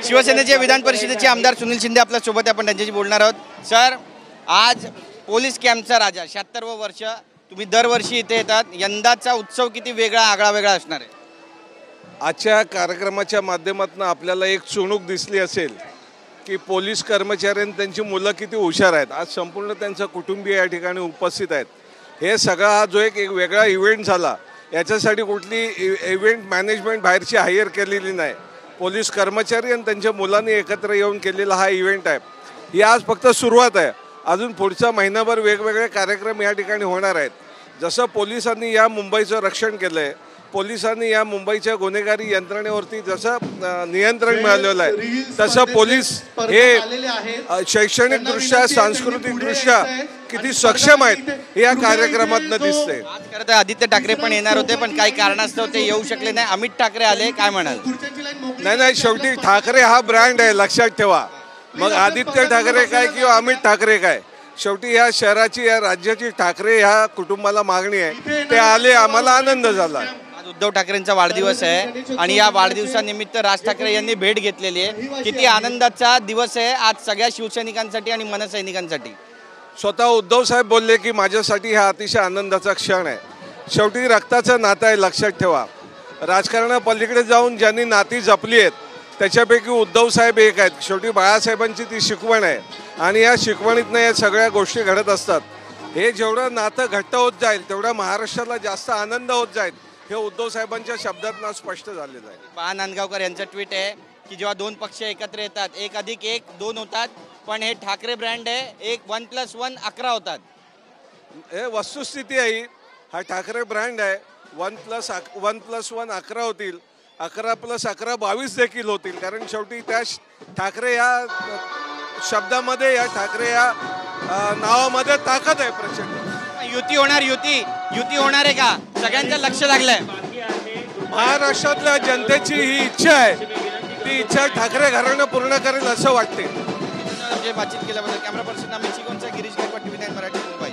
शिवसेनेचे विधान परिषदेचे आमदार सुनील शिंदे आपल्या सोबत आपण त्यांच्याशी बोलणार आहोत। सर, आज पोलीस कॅम्पचा राजा 76वं वर्ष, तुम्ही दरवर्षी इथे येतात, यंदाचा उत्सव किती वेगळा आगळा वेगळा असणार आहे? आजच्या कार्यक्रमाच्या माध्यमातून आपल्याला एक चुणूक दिसली असेल की पोलीस कर्मचाऱ्यांनी त्यांची मुलं किती हुशार आहेत। आज संपूर्ण त्यांचं कुटुंबीय या ठिकाणी उपस्थित आहेत। हे सगळा हा जो एक वेगळा इव्हेंट झाला, याच्यासाठी कुठली इव्हेंट मॅनेजमेंट बाहेरची हायर केलेली नाही, पोलीस कर्मचारी आणि त्यांच्या मुलांनी एकत्र येऊन केलेला हा इव्हेंट आहे। ही आज फक्त सुरुवात आहे, अजून पुढचा महिनाभर वेगवेगळे कार्यक्रम या ठिकाणी होणार आहेत। जसं पोलिसांनी या मुंबईचं रक्षण केलं आहे, पोलिसांनी या मुंबईच्या गुन्हेगारी यंत्रणेवरती जसं नियंत्रण मिळालेलं आहे, तसं पोलीस हे शैक्षणिकदृष्ट्या सांस्कृतिकदृष्ट्या किती सक्षम आहेत हे या कार्यक्रमातून दिसते। आज खरं तर आदित्य ठाकरे पण येणार होते, पण काही कारणास्तव ते येऊ शकले नाही। अमित ठाकरे आले, काय म्हणाल? नाही, शेवटी ठाकरे हा ब्रँड आहे, लक्षात ठेवा। मग आदित्य ठाकरे काय किंवा अमित ठाकरे काय, शेवटी या शहराची या राज्याची ठाकरे ह्या कुटुंबाला मागणी आहे, ते आले, आम्हाला आनंद झाला। आज उद्धव ठाकरेंचा वाढदिवस आहे आणि या वाढदिवसानिमित्त राज ठाकरे यांनी भेट घेतलेली आहे। किती आनंदाचा दिवस आहे आज सगळ्या शिवसैनिकांसाठी आणि मनसैनिकांसाठी। स्वतः उद्धव साहेब बोलले की माझ्यासाठी हा अतिशय आनंदाचा क्षण आहे। शेवटी रक्ताचं नातं आहे, लक्षात ठेवा। राजकारणापलीकडे जाऊन ज्यांनी नाती जपली आहेत त्याच्यापैकी उद्धव साहेब एक आहेत। शेवटी बाळासाहेबांची ती शिकवण आहे आणि या शिकवणीतनं या सगळ्या गोष्टी घडत असतात। हे जेवढं नातं घट्ट होत जाईल तेवढा महाराष्ट्राला जास्त आनंद होत जाईल, हे उद्धव साहेबांच्या शब्दातनं स्पष्ट झालेलं आहे। पहा, नांदगावकर यांचं ट्विट आहे की जेव्हा दोन पक्ष एकत्र येतात 1+1=2 होतात, पण हे ठाकरे ब्रँड आहे, 1+1 11 होतात। हे वस्तुस्थिती आहे, हा ठाकरे ब्रँड आहे। 1+1 11 होतील, 11+11 22 देखील होतील, कारण शेवटी त्या ठाकरे या शब्दामध्ये, या ठाकरे या नावामध्ये ताकद आहे प्रचंड। युती होणार, युती होणार आहे का? सगळ्यांचं लक्ष लागलंय। महाराष्ट्रातल्या जनतेची ही इच्छा आहे, ती इच्छा ठाकरे घराणं पूर्ण करेल असं वाटते। जे बातचीत केल्याबद्दल कॅमेरा पर्सन अमित चिकोनचा, गिरीश गायकवाड, TV9 मराठी, मुंबई।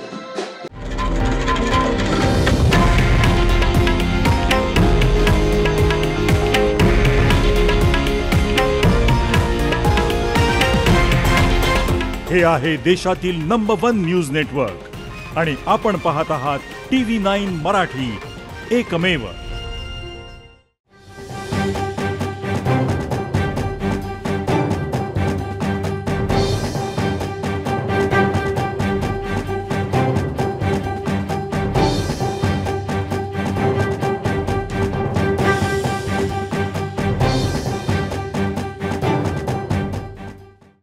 हे आहे देशातील नंबर 1 न्यूज नेटवर्क आणि आपण पाहत आहात TV9 मराठी, एकमेव।